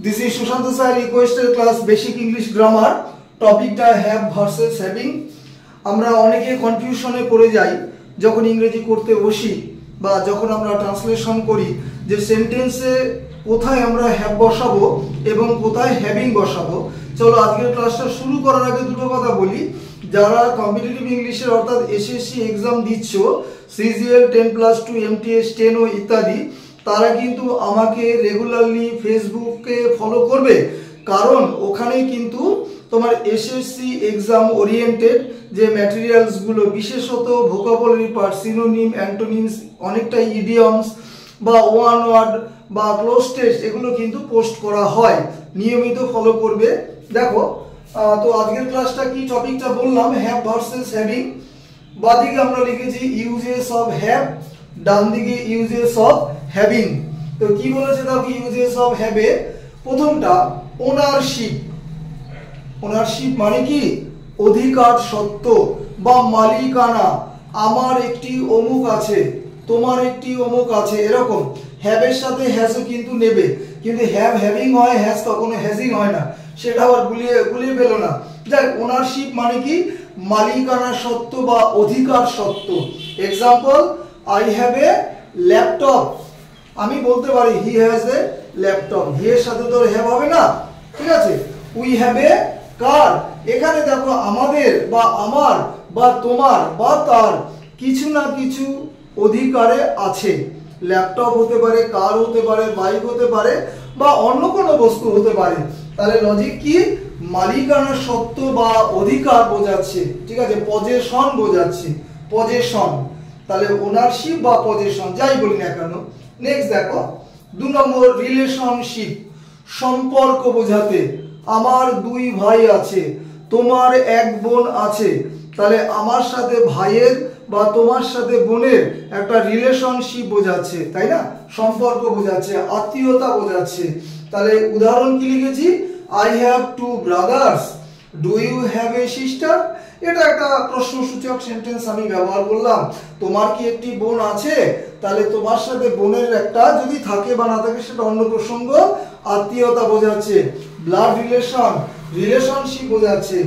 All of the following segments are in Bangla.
This is Sushant sir requested class basic English grammar topic টা have versus having। আমরা অনেকে কনফিউশনে পড়ে যাই যখন ইংরেজি করতে বসি বা যখন আমরা ট্রান্সলেশন করি যে সেন্টেন্সে কোথায় আমরা হ্যাভ বসাবো এবং কোথায় হ্যাভিং বসাবো। চলো আজকের ক্লাসটা শুরু করার আগে দুটো কথা বলি। যারা কম্পিটিটিভ ইংলিশের অর্থাৎ এসএসসি এক্সাম দিচ্ছ সিজিএল 10+2 এমটিএস 10 ও ইত্যাদি, তারা কিন্তু আমাকে রেগুলারলি ফেসবুকে ফলো করবে, কারণ ওখানে কিন্তু তোমার এসএসসি এক্সাম ওরিয়েন্টেড যে ম্যাটেরিয়ালসগুলো, বিশেষত ভোকাবুলারি পার্ট, সিনোনিম, অ্যান্টোনিমস, অনেকটা ইডিয়মস বা ওয়ান ওয়ার্ড বা ক্লোজ টেস্ট, এগুলো কিন্তু পোস্ট করা হয়। নিয়মিত ফলো করবে। দেখো তো আজকের ক্লাসটা কি টপিকটা বললাম, হ্যাভ ভার্সেস হ্যাভিং। বাদিকে আমরা লিখেছি ইউজেস অফ হ্যাভ, ডান দিকে ইউজেস অফ হ্যাভিং। তো কি বলেছে দেখো ইউজেস অফ হ্যাভে প্রথমটা ওনারশিপ। ওনারশিপ মানে কি অধিকার সত্ত্ব বা মালিকানা। আমার একটি অমুক আছে, তোমার একটি অমুক আছে, এরকম। হ্যাভের সাথে হ্যাজও কিন্তু নেবে, কিন্তু হ্যাভ হ্যাভিং হয়, হ্যাজ কখনো হ্যাজিং হয় না, সেটা আবার গুলিয়ে পেল না। যাক, ওনারশিপ মানে কি মালিকানা সত্ত্ব বা অধিকার সত্ত্ব। Example, I have a laptop. আমি বলতে পারি হি হ্যাজ এ ল্যাপটপ, হি এর সাথে তো হ্যাভ হবে না, ঠিক আছে। উই হ্যাভ এ কার। এখানে দেখো আমাদের বা আমার বা তোমার বা তার কিছু না কিছু অধিকারে আছে। ল্যাপটপ হতে পারে, কার হতে পারে, বাইক হতে পারে বা অন্য কোনো বস্তু হতে পারে। তাহলে লজিক কি মালিকানা সত্ত্ব বা অধিকার বোঝাচ্ছে, ঠিক আছে, পজেশন বোঝাচ্ছে, পজেশন। তাহলে ওনারশিপ বা পজেশন যাই বলি না কেন। নেক্সট দেখো 2 নম্বর রিলেশনশিপ, সম্পর্ক বোঝাতে। আমার 2 ভাই আছে, তোমার 1 বোন আছে। তাহলে আমার সাথে ভাইয়ের বা তোমার সাথে বোনের একটা রিলেশনশিপ বোঝাচ্ছে, তাই না, সম্পর্ক বোঝাচ্ছে, আত্মীয়তা বোঝাচ্ছে। তাহলে উদাহরণ কি লিখেছি, I have 2 brothers, do you have a sister. এটা একটা প্রশ্নসূচক সেন্টেন্স আমি ব্যবহার করলাম। তোমার কি একটি বোন আছে? তাহলে তোমার সাথে বোনের একটা যদি থাকে বা না থাকে সেটা অন্য প্রসঙ্গ, আত্মীয়তা বোঝাচ্ছে, ব্লাড রিলেশন, রিলেশনশিপ বোঝাচ্ছে।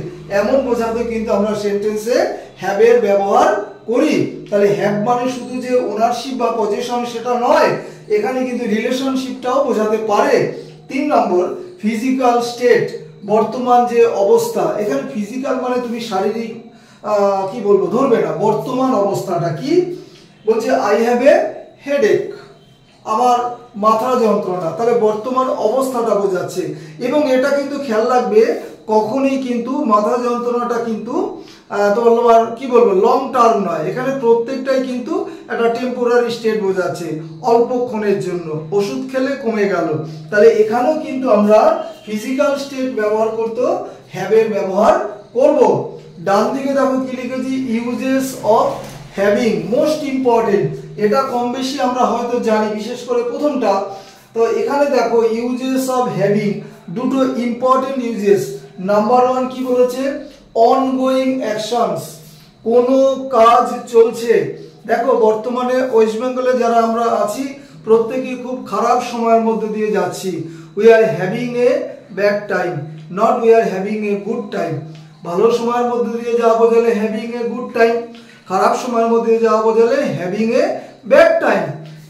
এমন বোঝাতে কিন্তু আমরা সেন্টেন্সে হ্যাভ এর ব্যবহার করি। তাহলে হ্যাভ মানে শুধু যে ওনারশিপ বা পজেশন সেটা নয়, এখানে কিন্তু রিলেশনশিপটাও বোঝাতে পারে। 3 নম্বর ফিজিক্যাল স্টেট, বর্তমান যে অবস্থা। এখানে ফিজিক্যাল মানে তুমি শারীরিক কি বলবো ধরবে না, বর্তমান অবস্থাটা কি বলছে, আই হ্যাভ এ হেডেক, আমার মাথা যন্ত্রণা। তাহলে বর্তমান অবস্থাটা বোঝাচ্ছে। এবং এটা কিন্তু খেয়াল রাখবে, কখনই কিন্তু মাথা যন্ত্রণাটা কিন্তু তোমার কি বলবো লং টার্ম নয়। এখানে প্রত্যেকটাই কিন্তু একটা টেম্পোরারি স্টেট বোঝাচ্ছে, অল্পক্ষণের জন্য, ওষুধ খেলে কমে গেল। তাহলে এখানেও কিন্তু আমরা ফিজিক্যাল স্টেট ব্যবহার করতে হ্যাভ এর ব্যবহার করব। ডান দিকে দেখো কি লিখেছি, uses of having, most important. এটা কম বেশি আমরা হয়তো জানি, বিশেষ করে প্রথমটা। তো এখানে দেখো ইউজেস অফ হ্যাভিং, দুটো ইম্পর্টেন্ট ইউজেস। নাম্বার 1 কি বলেছে, অনগোয়িং অ্যাকশনস, কোনো কাজ চলছে। দেখো বর্তমানে ওয়েস্ট বেঙ্গলে যারা আমরা আছি প্রত্যেকেই খুব খারাপ সময়ের মধ্যে দিয়ে যাচ্ছি। We are having a bad time, not we are having a good time. ভালো সময়ের মধ্যে দিয়ে যাওয়া বোঝালে হ্যাভিং এ গুড টাইম, খারাপ সময়ের মধ্যে দিয়ে যাওয়া বোঝালে হ্যাভিং এ ব্যাড টাইম।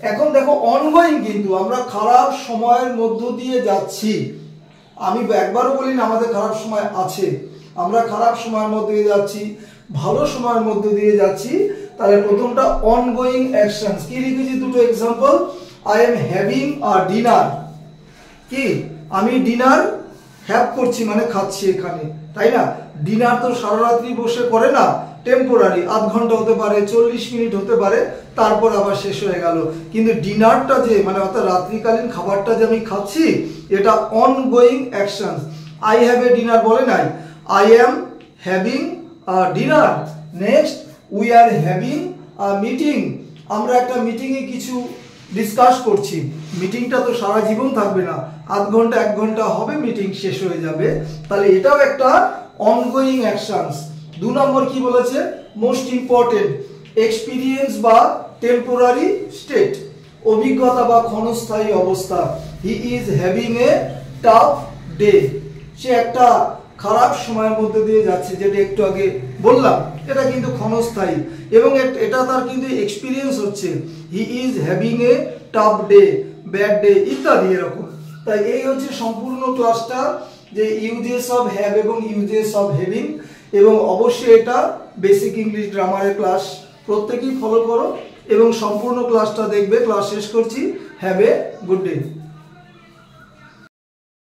এখন দেখো অনগোয়িং, কিন্তু আমরা খারাপ সময়ের মধ্য দিয়ে যাচ্ছি। আমি একবারও বলি না আমাদের খারাপ সময় আছে, আমরা খারাপ সময়ের মধ্যে দিয়ে যাচ্ছি, ভালো সময়ের মধ্যে দিয়ে যাচ্ছি। তাহলে প্রথমটা অনগোয়িং অ্যাকশনস। কি লিখেছি দুটো example, I am having a dinner, কি আমি ডিনার হ্যাভ করছি মানে খাচ্ছি এখানে, তাই না। ডিনার তো সারা রাত্রি বসে করে না, টেম্পোরারি, আধ ঘন্টা হতে পারে, 40 মিনিট হতে পারে, তারপর আবার শেষ হয়ে গেল। কিন্তু ডিনারটা যে মানে অর্থাৎ রাত্রিকালীন খাবারটা যে আমি খাচ্ছি, এটা ongoing actions. I have A dinner বলে নাই, I am having a dinner. Next, we are having a meeting. আমরা একটা মিটিংয়ে কিছু ডিসকাস করছি। মিটিংটা তো সারা জীবন থাকবে না, আধ ঘন্টা 1 ঘন্টা হবে, মিটিং শেষ হয়ে যাবে। তাহলে এটাও একটা অনগোয়িং অ্যাকশনস। 2 নম্বর কি বলেছে, মোস্ট ইম্পর্টেন্ট, এক্সপিরিয়েন্স বা টেম্পোরারি স্টেট, অভিজ্ঞতা বা ক্ষণস্থায়ী অবস্থা। He is having a tough day, সে একটা খারাপ সময়ের মধ্যে দিয়ে যাচ্ছে, যেটা একটু আগে বললাম, এটা কিন্তু ক্ষণস্থায়ী এবং এটা তার কিন্তু এক্সপিরিয়েন্স হচ্ছে। হি is having a tough day, bad day ইত্যাদি এরকম। তাই এই হচ্ছে সম্পূর্ণ ক্লাসটা, যে ইউজেস অফ হ্যাভ এবং ইউজেস অফ হ্যাভিং। এবং অবশ্যই এটা বেসিক ইংলিশ গ্রামারের ক্লাস, প্রত্যেকেই ফলো করো এবং সম্পূর্ণ ক্লাসটা দেখবে। ক্লাস শেষ করছি। Have a good day.